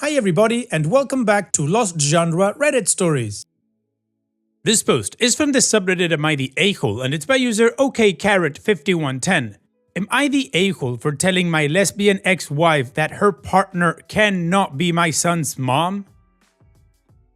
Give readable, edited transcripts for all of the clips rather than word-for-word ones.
Hi everybody and welcome back to Lost Genre Reddit Stories. This post is from the subreddit Am I the A-hole and it's by user OKCarrot5110. Am I the a-hole for telling my lesbian ex-wife that her partner cannot be my son's mom?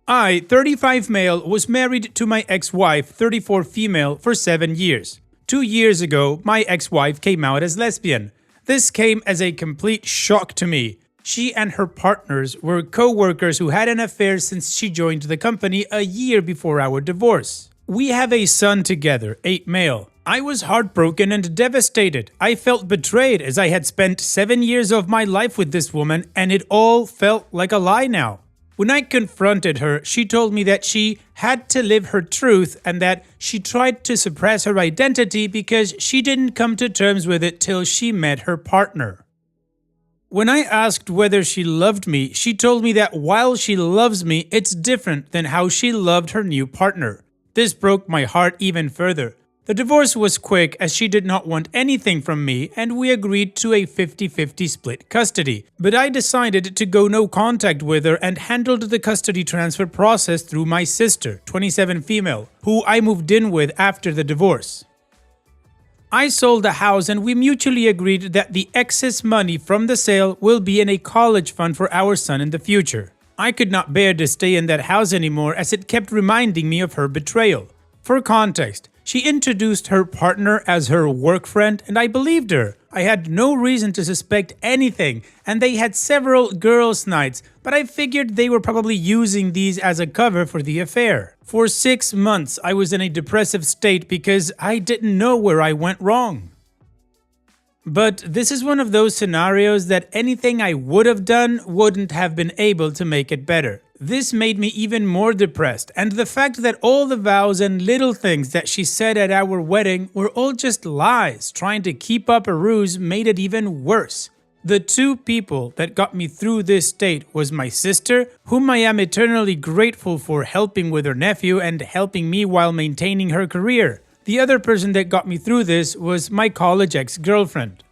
I, 35 male, was married to my ex-wife, 34 female, for 7 years. 2 years ago, my ex-wife came out as lesbian. This came as a complete shock to me. She and her partners were co-workers who had an affair since she joined the company a year before our divorce. We have a son together, 8 male. I was heartbroken and devastated. I felt betrayed as I had spent 7 years of my life with this woman and it all felt like a lie now. When I confronted her, she told me that she had to live her truth and that she tried to suppress her identity because she didn't come to terms with it till she met her partner. When I asked whether she loved me, she told me that while she loves me, it's different than how she loved her new partner. This broke my heart even further. The divorce was quick as she did not want anything from me and we agreed to a 50-50 split custody. But I decided to go no contact with her and handled the custody transfer process through my sister, 27 female, who I moved in with after the divorce. I sold the house and we mutually agreed that the excess money from the sale will be in a college fund for our son in the future. I could not bear to stay in that house anymore as it kept reminding me of her betrayal. For context, she introduced her partner as her work friend and I believed her. I had no reason to suspect anything and they had several girls' nights, but I figured they were probably using these as a cover for the affair. For 6 months, I was in a depressive state because I didn't know where I went wrong. But this is one of those scenarios that anything I would have done wouldn't have been able to make it better. This made me even more depressed, and the fact that all the vows and little things that she said at our wedding were all just lies trying to keep up a ruse made it even worse. The two people that got me through this state was my sister, whom I am eternally grateful for helping with her nephew and helping me while maintaining her career. The other person that got me through this was my college ex-girlfriend.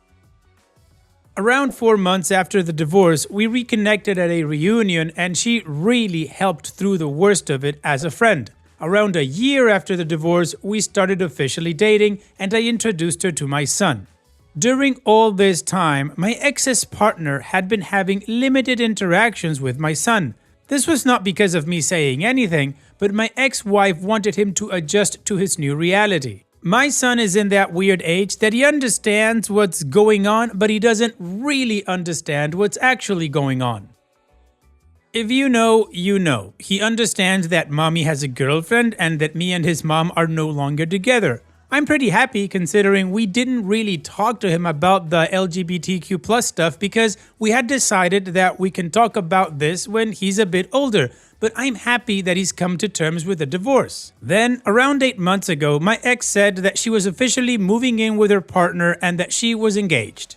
Around 4 months after the divorce, we reconnected at a reunion and she really helped through the worst of it as a friend. Around a year after the divorce, we started officially dating and I introduced her to my son. During all this time, my ex's partner had been having limited interactions with my son. This was not because of me saying anything, but my ex-wife wanted him to adjust to his new reality. My son is in that weird age that he understands what's going on, but he doesn't really understand what's actually going on. If you know, you know. He understands that mommy has a girlfriend and that me and his mom are no longer together. I'm pretty happy considering we didn't really talk to him about the LGBTQ+ stuff because we had decided that we can talk about this when he's a bit older, but I'm happy that he's come to terms with the divorce. Then, around 8 months ago, my ex said that she was officially moving in with her partner and that she was engaged.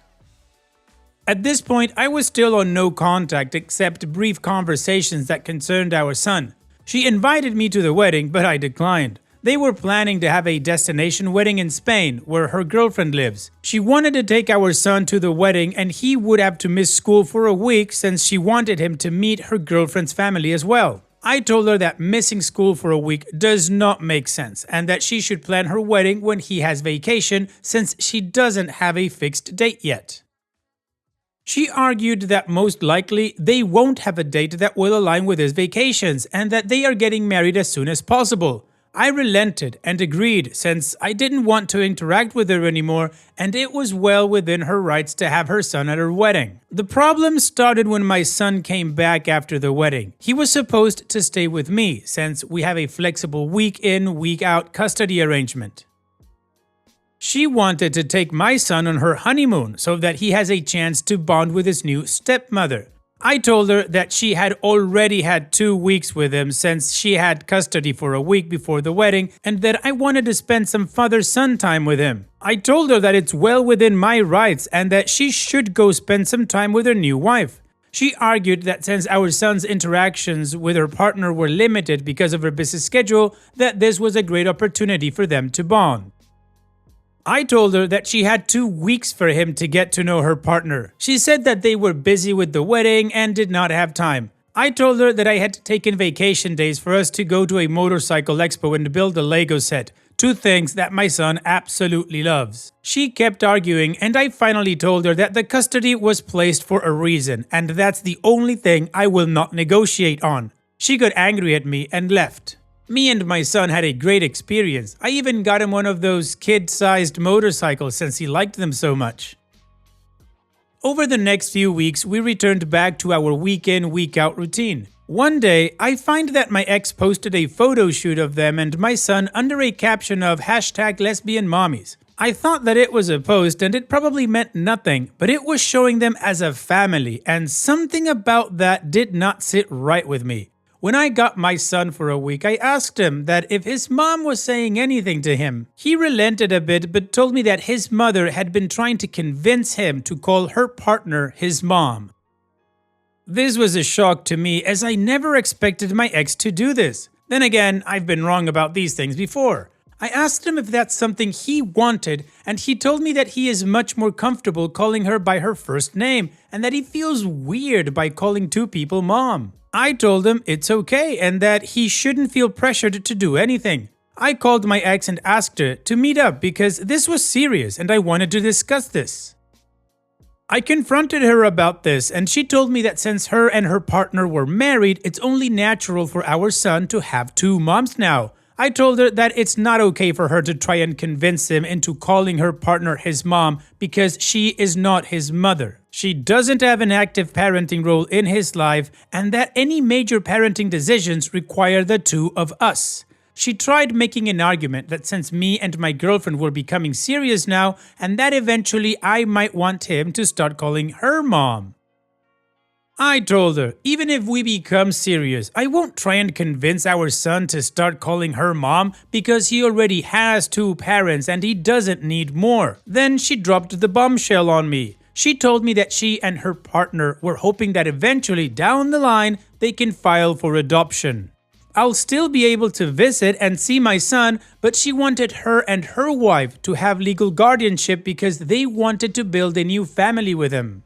At this point, I was still on no contact except brief conversations that concerned our son. She invited me to the wedding, but I declined. They were planning to have a destination wedding in Spain, where her girlfriend lives. She wanted to take our son to the wedding and he would have to miss school for a week since she wanted him to meet her girlfriend's family as well. I told her that missing school for a week does not make sense and that she should plan her wedding when he has vacation since she doesn't have a fixed date yet. She argued that most likely they won't have a date that will align with his vacations and that they are getting married as soon as possible. I relented and agreed since I didn't want to interact with her anymore and it was well within her rights to have her son at her wedding. The problem started when my son came back after the wedding. He was supposed to stay with me since we have a flexible week in, week out custody arrangement. She wanted to take my son on her honeymoon so that he has a chance to bond with his new stepmother. I told her that she had already had 2 weeks with him since she had custody for a week before the wedding and that I wanted to spend some father-son time with him. I told her that it's well within my rights and that she should go spend some time with her new wife. She argued that since our son's interactions with her partner were limited because of her busy schedule, that this was a great opportunity for them to bond. I told her that she had 2 weeks for him to get to know her partner. She said that they were busy with the wedding and did not have time. I told her that I had taken vacation days for us to go to a motorcycle expo and build a Lego set. 2 things that my son absolutely loves. She kept arguing, and I finally told her that the custody was placed for a reason, and that's the only thing I will not negotiate on. She got angry at me and left. Me and my son had a great experience. I even got him one of those kid-sized motorcycles since he liked them so much. Over the next few weeks, we returned back to our week-in, week-out routine. One day, I find that my ex posted a photo shoot of them and my son under a caption of #lesbian I thought that it was a post and it probably meant nothing, but it was showing them as a family, and something about that did not sit right with me. When I got my son for a week, I asked him that if his mom was saying anything to him. He relented a bit but told me that his mother had been trying to convince him to call her partner his mom. This was a shock to me as I never expected my ex to do this. Then again, I've been wrong about these things before. I asked him if that's something he wanted, and he told me that he is much more comfortable calling her by her first name and that he feels weird by calling 2 people mom. I told him it's okay and that he shouldn't feel pressured to do anything. I called my ex and asked her to meet up because this was serious and I wanted to discuss this. I confronted her about this and she told me that since her and her partner were married, it's only natural for our son to have 2 moms now. I told her that it's not okay for her to try and convince him into calling her partner his mom because she is not his mother. She doesn't have an active parenting role in his life and that any major parenting decisions require the 2 of us. She tried making an argument that since me and my girlfriend were becoming serious now and that eventually I might want him to start calling her mom. I told her, even if we become serious, I won't try and convince our son to start calling her mom because he already has 2 parents and he doesn't need more. Then she dropped the bombshell on me. She told me that she and her partner were hoping that eventually down the line they can file for adoption. I'll still be able to visit and see my son, but she wanted her and her wife to have legal guardianship because they wanted to build a new family with him.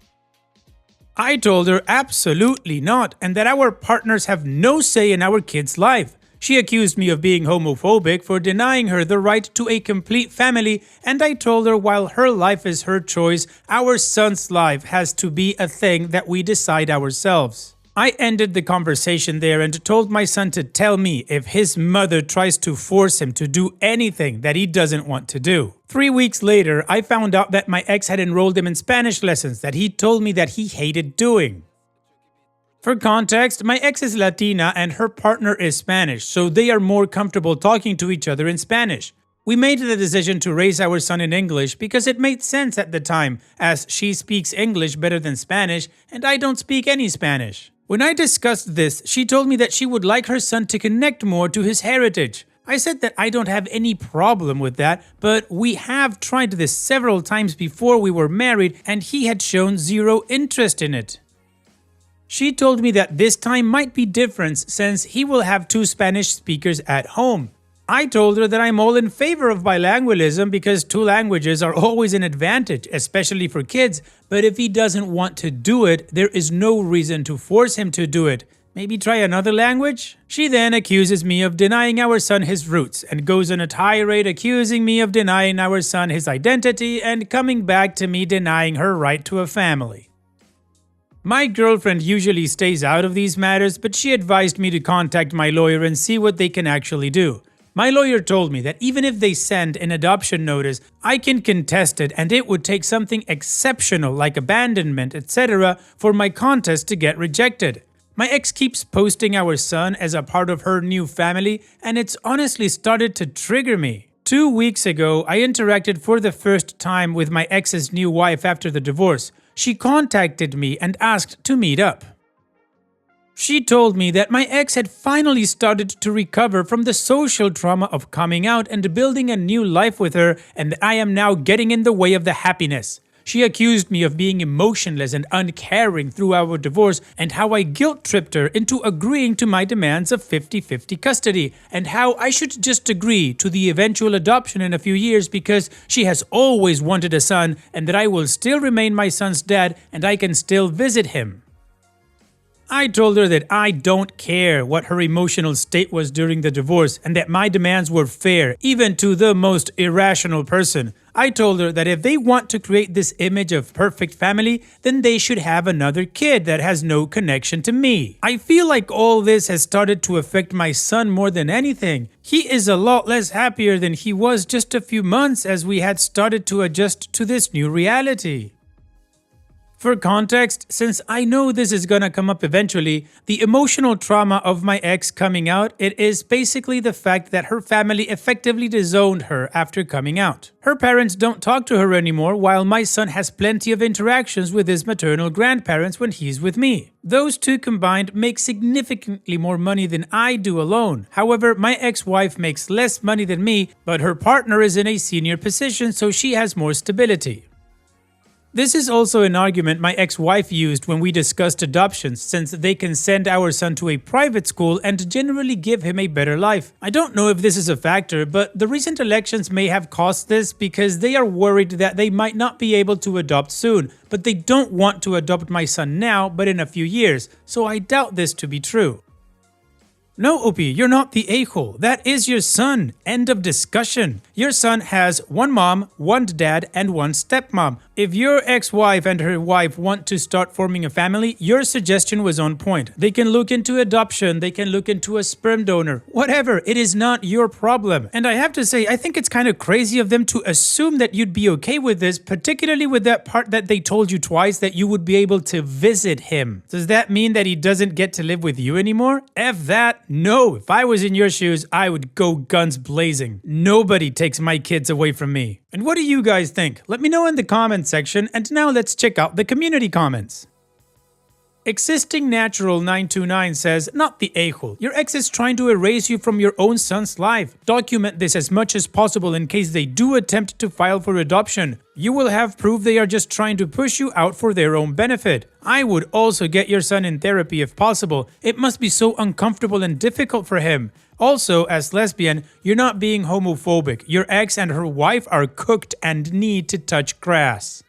I told her absolutely not and that our partners have no say in our kid's life. She accused me of being homophobic for denying her the right to a complete family, and I told her while her life is her choice, our son's life has to be a thing that we decide ourselves. I ended the conversation there and told my son to tell me if his mother tries to force him to do anything that he doesn't want to do. 3 weeks later, I found out that my ex had enrolled him in Spanish lessons that he told me that he hated doing. For context, my ex is Latina and her partner is Spanish, so they are more comfortable talking to each other in Spanish. We made the decision to raise our son in English because it made sense at the time, as she speaks English better than Spanish and I don't speak any Spanish. When I discussed this, she told me that she would like her son to connect more to his heritage. I said that I don't have any problem with that, but we have tried this several times before we were married and he had shown zero interest in it. She told me that this time might be different since he will have 2 Spanish speakers at home. I told her that I'm all in favor of bilingualism because 2 languages are always an advantage, especially for kids, but if he doesn't want to do it, there is no reason to force him to do it. Maybe try another language? She then accuses me of denying our son his roots and goes on a tirade accusing me of denying our son his identity and coming back to me denying her right to a family. My girlfriend usually stays out of these matters, but she advised me to contact my lawyer and see what they can actually do. My lawyer told me that even if they send an adoption notice, I can contest it and it would take something exceptional like abandonment, etc. for my contest to get rejected. My ex keeps posting our son as a part of her new family and it's honestly started to trigger me. 2 weeks ago, I interacted for the first time with my ex's new wife after the divorce. She contacted me and asked to meet up. She told me that my ex had finally started to recover from the social trauma of coming out and building a new life with her, and I am now getting in the way of the happiness. She accused me of being emotionless and uncaring through our divorce, and how I guilt-tripped her into agreeing to my demands of 50-50 custody, and how I should just agree to the eventual adoption in a few years because she has always wanted a son, and that I will still remain my son's dad and I can still visit him. I told her that I don't care what her emotional state was during the divorce and that my demands were fair, even to the most irrational person. I told her that if they want to create this image of perfect family, then they should have another kid that has no connection to me. I feel like all this has started to affect my son more than anything. He is a lot less happier than he was just a few months as we had started to adjust to this new reality. For context, since I know this is gonna come up eventually, the emotional trauma of my ex coming out, it is basically the fact that her family effectively disowned her after coming out. Her parents don't talk to her anymore, while my son has plenty of interactions with his maternal grandparents when he's with me. Those two combined make significantly more money than I do alone. However, my ex-wife makes less money than me, but her partner is in a senior position, so she has more stability. This is also an argument my ex-wife used when we discussed adoptions, since they can send our son to a private school and generally give him a better life. I don't know if this is a factor, but the recent elections may have caused this because they are worried that they might not be able to adopt soon, but they don't want to adopt my son now but in a few years, so I doubt this to be true. No, Opie, you're not the a-hole. That is your son. End of discussion. Your son has one mom, one dad, and one stepmom. If your ex-wife and her wife want to start forming a family, your suggestion was on point. They can look into adoption, they can look into a sperm donor, whatever. It is not your problem. And I have to say, I think it's kind of crazy of them to assume that you'd be okay with this, particularly with that part that they told you twice that you would be able to visit him. Does that mean that he doesn't get to live with you anymore? F that. No, if I was in your shoes, I would go guns blazing. Nobody takes my kids away from me. And what do you guys think? Let me know in the comments section, and now let's check out the community comments. Existing Natural 929 says, not the a-hole. Your ex is trying to erase you from your own son's life. Document this as much as possible in case they do attempt to file for adoption. You will have proof they are just trying to push you out for their own benefit. I would also get your son in therapy if possible. It must be so uncomfortable and difficult for him. Also, as lesbian, you're not being homophobic. Your ex and her wife are cooked and need to touch grass.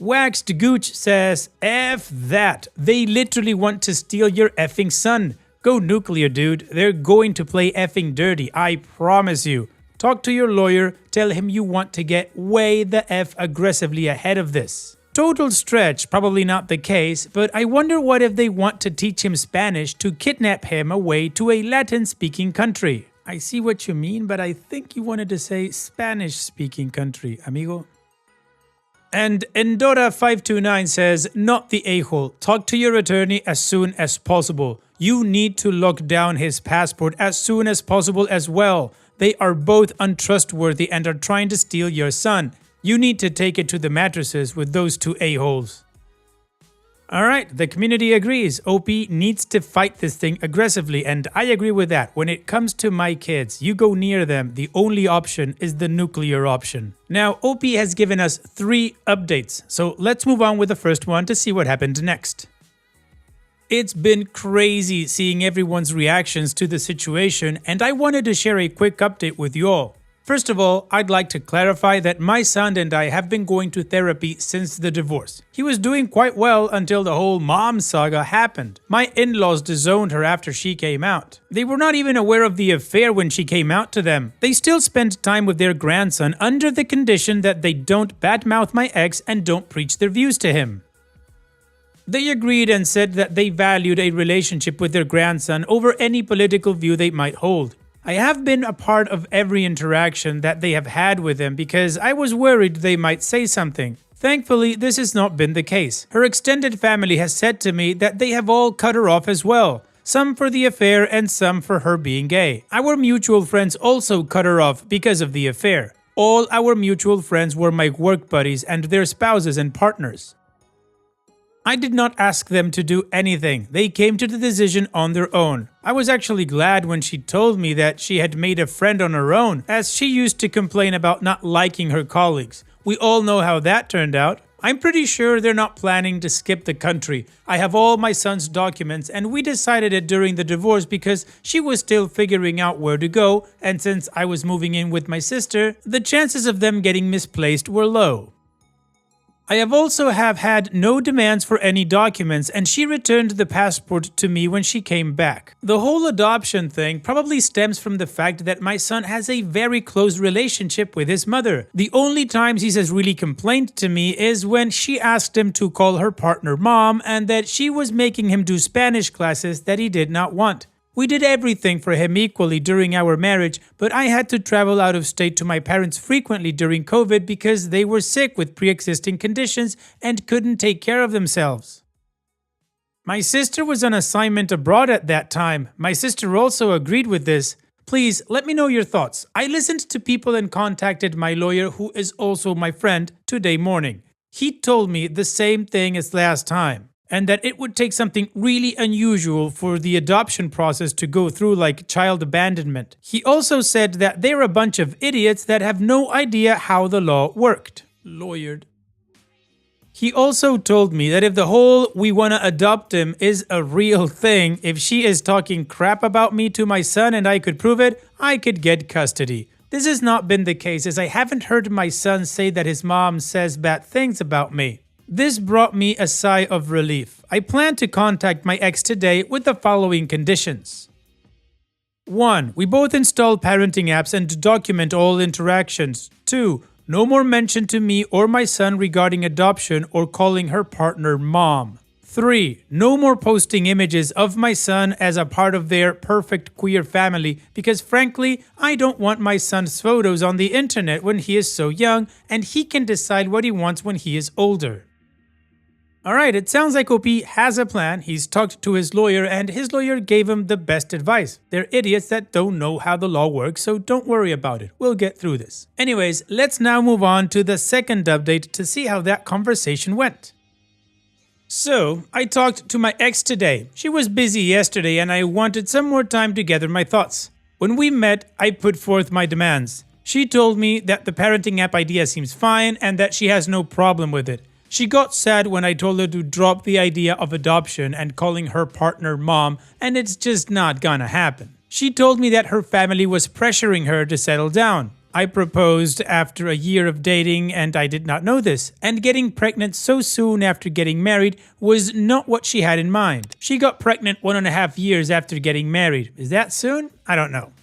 Waxed Gooch says, F that. They literally want to steal your effing son. Go nuclear, dude. They're going to play effing dirty, I promise you. Talk to your lawyer, tell him you want to get way the F aggressively ahead of this. Total stretch, probably not the case, but I wonder what if they want to teach him Spanish to kidnap him away to a Latin-speaking country. I see what you mean, but I think you wanted to say Spanish-speaking country, amigo. And Endora529 says, not the a-hole. Talk to your attorney as soon as possible. You need to lock down his passport as soon as possible as well. They are both untrustworthy and are trying to steal your son. You need to take it to the mattresses with those two a-holes. Alright, the community agrees. OP needs to fight this thing aggressively, and I agree with that. When it comes to my kids, you go near them, the only option is the nuclear option. Now, OP has given us 3 updates, so let's move on with the first one to see what happened next. It's been crazy seeing everyone's reactions to the situation, and I wanted to share a quick update with you all. First of all, I'd like to clarify that my son and I have been going to therapy since the divorce. He was doing quite well until the whole mom saga happened. My in-laws disowned her after she came out. They were not even aware of the affair when she came out to them. They still spent time with their grandson under the condition that they don't badmouth my ex and don't preach their views to him. They agreed and said that they valued a relationship with their grandson over any political view they might hold. I have been a part of every interaction that they have had with him because I was worried they might say something. Thankfully, this has not been the case. Her extended family has said to me that they have all cut her off as well. Some for the affair and some for her being gay. Our mutual friends also cut her off because of the affair. All our mutual friends were my work buddies and their spouses and partners. I did not ask them to do anything. They came to the decision on their own. I was actually glad when she told me that she had made a friend on her own, as she used to complain about not liking her colleagues. We all know how that turned out. I'm pretty sure they're not planning to skip the country. I have all my son's documents and we decided it during the divorce because she was still figuring out where to go, and since I was moving in with my sister, the chances of them getting misplaced were low. I have also had no demands for any documents, and she returned the passport to me when she came back. The whole adoption thing probably stems from the fact that my son has a very close relationship with his mother. The only times he has really complained to me is when she asked him to call her partner mom and that she was making him do Spanish classes that he did not want. We did everything for him equally during our marriage, but I had to travel out of state to my parents frequently during COVID because they were sick with pre-existing conditions and couldn't take care of themselves. My sister was on assignment abroad at that time. My sister also agreed with this. Please let me know your thoughts. I listened to people and contacted my lawyer, who is also my friend, today morning. He told me the same thing as last time, and that it would take something really unusual for the adoption process to go through, like child abandonment. He also said that they're a bunch of idiots that have no idea how the law worked. Lawyered. He also told me that if the whole "we wanna adopt him" is a real thing, if she is talking crap about me to my son and I could prove it, I could get custody. This has not been the case, as I haven't heard my son say that his mom says bad things about me. This brought me a sigh of relief. I plan to contact my ex today with the following conditions. 1. We both install parenting apps and document all interactions. 2. No more mention to me or my son regarding adoption or calling her partner mom. 3. No more posting images of my son as a part of their perfect queer family, because frankly, I don't want my son's photos on the internet when he is so young, and he can decide what he wants when he is older. Alright, it sounds like OP has a plan. He's talked to his lawyer and his lawyer gave him the best advice. They're idiots that don't know how the law works, so don't worry about it. We'll get through this. Anyways, let's now move on to the second update to see how that conversation went. So, I talked to my ex today. She was busy yesterday and I wanted some more time to gather my thoughts. When we met, I put forth my demands. She told me that the parenting app idea seems fine and that she has no problem with it. She got sad when I told her to drop the idea of adoption and calling her partner mom, and it's just not gonna happen. She told me that her family was pressuring her to settle down. I proposed after a year of dating and I did not know this, and getting pregnant so soon after getting married was not what she had in mind. She got pregnant 1.5 years after getting married. Is that soon? I don't know.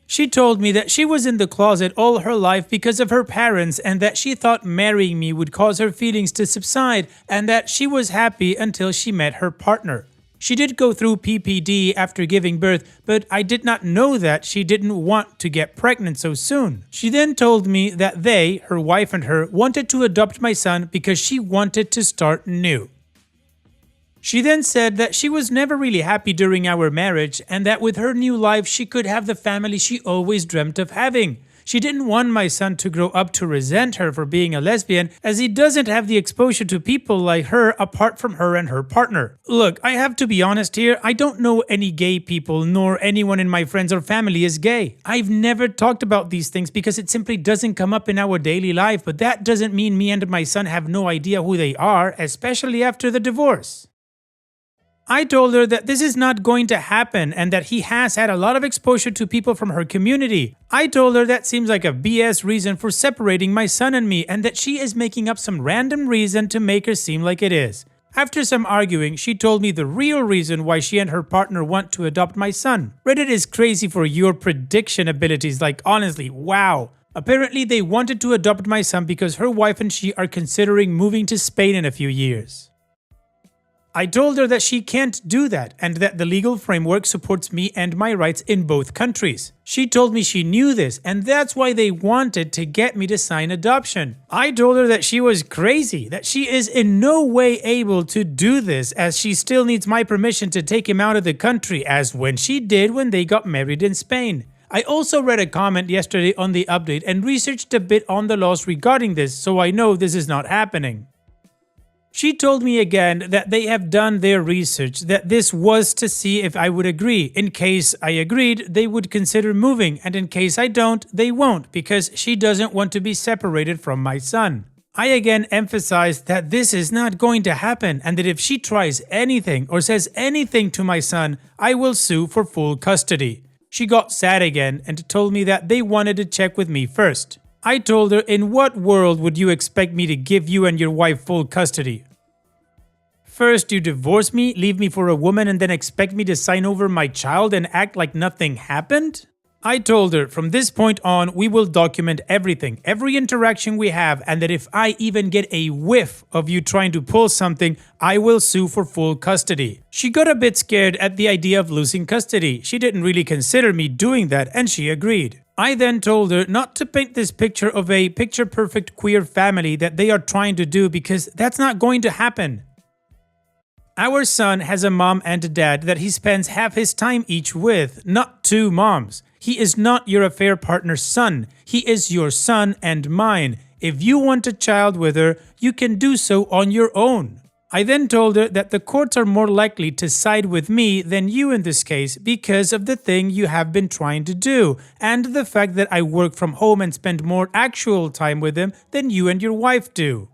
She told me that she was in the closet all her life because of her parents and that she thought marrying me would cause her feelings to subside and that she was happy until she met her partner. She did go through PPD after giving birth, but I did not know that she didn't want to get pregnant so soon. She then told me that they, her wife and her, wanted to adopt my son because she wanted to start new. She then said that she was never really happy during our marriage and that with her new life she could have the family she always dreamt of having. She didn't want my son to grow up to resent her for being a lesbian, as he doesn't have the exposure to people like her apart from her and her partner. Look, I have to be honest here, I don't know any gay people, nor anyone in my friends or family is gay. I've never talked about these things because it simply doesn't come up in our daily life, but that doesn't mean me and my son have no idea who they are, especially after the divorce. I told her that this is not going to happen and that he has had a lot of exposure to people from her community. I told her that seems like a BS reason for separating my son and me and that she is making up some random reason to make her seem like it is. After some arguing, she told me the real reason why she and her partner want to adopt my son. Reddit is crazy for your prediction abilities, like honestly, wow. Apparently they wanted to adopt my son because her wife and she are considering moving to Spain in a few years. I told her that she can't do that and that the legal framework supports me and my rights in both countries. She told me she knew this and that's why they wanted to get me to sign adoption. I told her that she was crazy, that she is in no way able to do this as she still needs my permission to take him out of the country, as when she did when they got married in Spain. I also read a comment yesterday on the update and researched a bit on the laws regarding this, so I know this is not happening. She told me again that they have done their research, that this was to see if I would agree. In case I agreed, they would consider moving, and in case I don't, they won't, because she doesn't want to be separated from my son. I again emphasized that this is not going to happen, and that if she tries anything or says anything to my son, I will sue for full custody. She got sad again and told me that they wanted to check with me first. I told her, in what world would you expect me to give you and your wife full custody? First you divorce me, leave me for a woman, and then expect me to sign over my child and act like nothing happened? I told her, from this point on, we will document everything, every interaction we have, and that if I even get a whiff of you trying to pull something, I will sue for full custody. She got a bit scared at the idea of losing custody. She didn't really consider me doing that, and she agreed. I then told her not to paint this picture of a picture-perfect queer family that they are trying to do, because that's not going to happen. Our son has a mom and a dad that he spends half his time each with, not two moms. He is not your affair partner's son. He is your son and mine. If you want a child with her, you can do so on your own. I then told her that the courts are more likely to side with me than you in this case because of the thing you have been trying to do, and the fact that I work from home and spend more actual time with him than you and your wife do.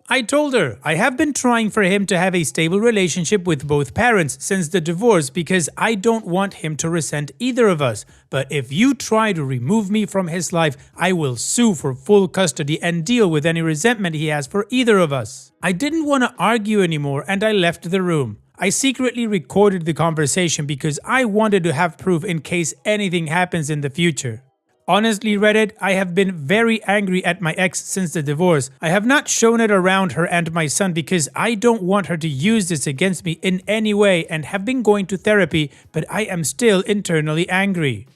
I told her I have been trying for him to have a stable relationship with both parents since the divorce because I don't want him to resent either of us. But if you try to remove me from his life, I will sue for full custody and deal with any resentment he has for either of us. I didn't want to argue anymore and I left the room. I secretly recorded the conversation because I wanted to have proof in case anything happens in the future. Honestly, Reddit, I have been very angry at my ex since the divorce. I have not shown it around her and my son because I don't want her to use this against me in any way and have been going to therapy, but I am still internally angry.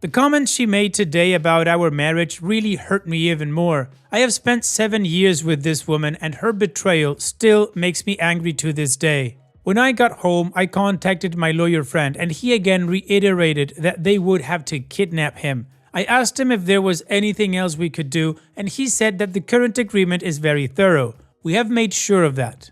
The comments she made today about our marriage really hurt me even more. I have spent 7 years with this woman and her betrayal still makes me angry to this day. When I got home, I contacted my lawyer friend and he again reiterated that they would have to kidnap him. I asked him if there was anything else we could do and he said that the current agreement is very thorough. We have made sure of that.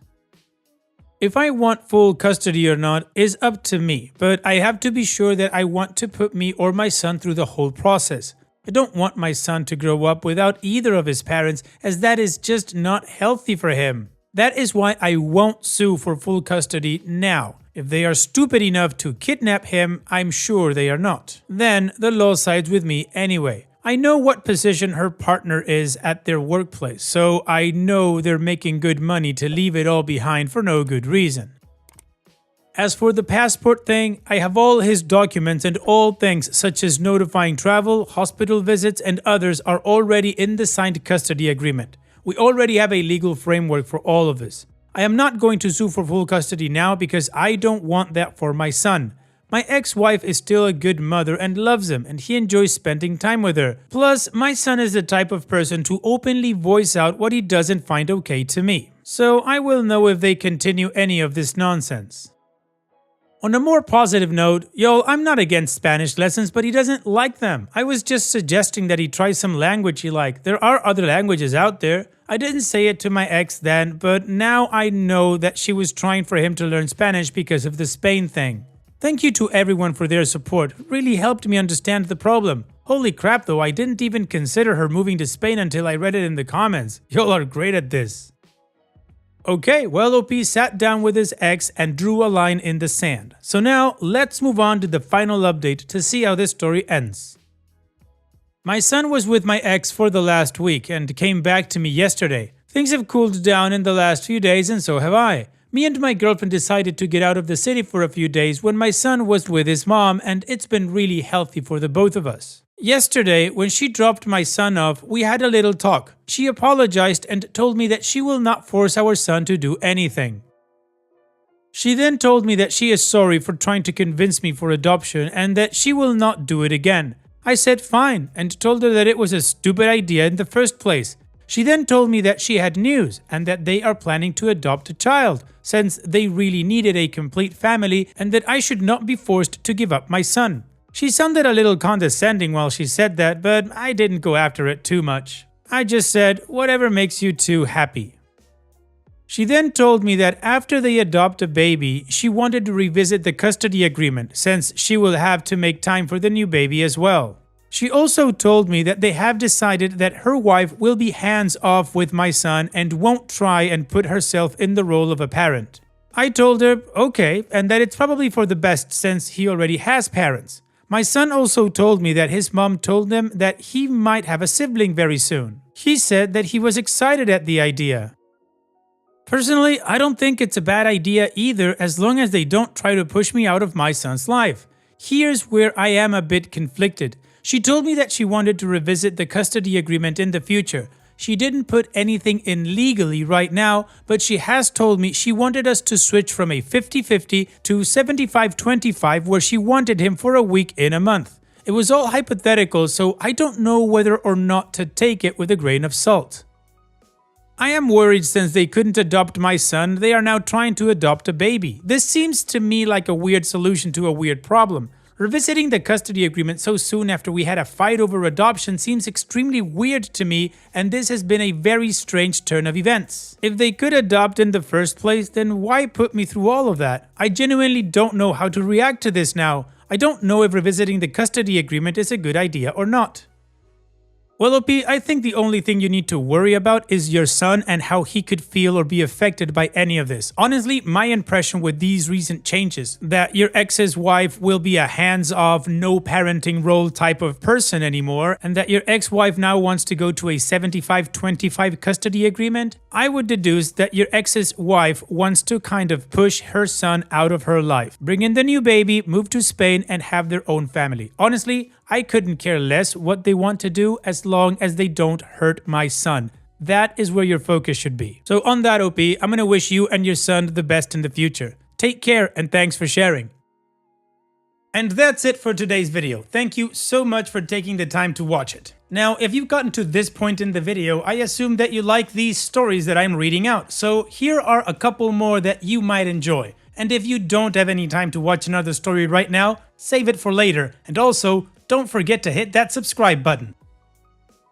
If I want full custody or not is up to me, but I have to be sure that I want to put me or my son through the whole process. I don't want my son to grow up without either of his parents, as that is just not healthy for him. That is why I won't sue for full custody now. If they are stupid enough to kidnap him, I'm sure they are not. Then the law sides with me anyway. I know what position her partner is at their workplace, so I know they're making good money to leave it all behind for no good reason. As for the passport thing, I have all his documents and all things such as notifying travel, hospital visits, and others are already in the signed custody agreement. We already have a legal framework for all of this. I am not going to sue for full custody now because I don't want that for my son. My ex-wife is still a good mother and loves him, and he enjoys spending time with her. Plus, my son is the type of person to openly voice out what he doesn't find okay to me. So I will know if they continue any of this nonsense. On a more positive note, y'all, I'm not against Spanish lessons, but he doesn't like them. I was just suggesting that he try some language he likes. There are other languages out there. I didn't say it to my ex then, but now I know that she was trying for him to learn Spanish because of the Spain thing. Thank you to everyone for their support. It really helped me understand the problem. Holy crap though, I didn't even consider her moving to Spain until I read it in the comments. Y'all are great at this. Okay, well, OP sat down with his ex and drew a line in the sand. So now, let's move on to the final update to see how this story ends. My son was with my ex for the last week and came back to me yesterday. Things have cooled down in the last few days and so have I. Me and my girlfriend decided to get out of the city for a few days when my son was with his mom, and it's been really healthy for the both of us. Yesterday, when she dropped my son off, we had a little talk. She apologized and told me that she will not force our son to do anything. She then told me that she is sorry for trying to convince me for adoption and that she will not do it again. I said fine and told her that it was a stupid idea in the first place. She then told me that she had news and that they are planning to adopt a child, since they really needed a complete family, and that I should not be forced to give up my son. She sounded a little condescending while she said that, but I didn't go after it too much. I just said, whatever makes you two happy. She then told me that after they adopt a baby, she wanted to revisit the custody agreement since she will have to make time for the new baby as well. She also told me that they have decided that her wife will be hands-off with my son and won't try and put herself in the role of a parent. I told her, okay, and that it's probably for the best since he already has parents. My son also told me that his mom told him that he might have a sibling very soon. He said that he was excited at the idea. Personally, I don't think it's a bad idea either as long as they don't try to push me out of my son's life. Here's where I am a bit conflicted. She told me that she wanted to revisit the custody agreement in the future. She didn't put anything in legally right now, but she has told me she wanted us to switch from a 50-50 to 75-25 where she wanted him for a week in a month. It was all hypothetical, so I don't know whether or not to take it with a grain of salt. I am worried since they couldn't adopt my son, they are now trying to adopt a baby. This seems to me like a weird solution to a weird problem. Revisiting the custody agreement so soon after we had a fight over adoption seems extremely weird to me, and this has been a very strange turn of events. If they could adopt in the first place, then why put me through all of that? I genuinely don't know how to react to this now. I don't know if revisiting the custody agreement is a good idea or not. Well, OP, I think the only thing you need to worry about is your son and how he could feel or be affected by any of this. Honestly, my impression with these recent changes, that your ex's wife will be a hands-off, no parenting role type of person anymore, and that your ex-wife now wants to go to a 75-25 custody agreement, I would deduce that your ex's wife wants to kind of push her son out of her life, bring in the new baby, move to Spain, and have their own family. Honestly, I couldn't care less what they want to do as long as they don't hurt my son. That is where your focus should be. So on that, OP, I'm gonna wish you and your son the best in the future. Take care and thanks for sharing. And that's it for today's video. Thank you so much for taking the time to watch it. Now, if you've gotten to this point in the video, I assume that you like these stories that I'm reading out. So here are a couple more that you might enjoy. And if you don't have any time to watch another story right now, save it for later. And also, don't forget to hit that subscribe button.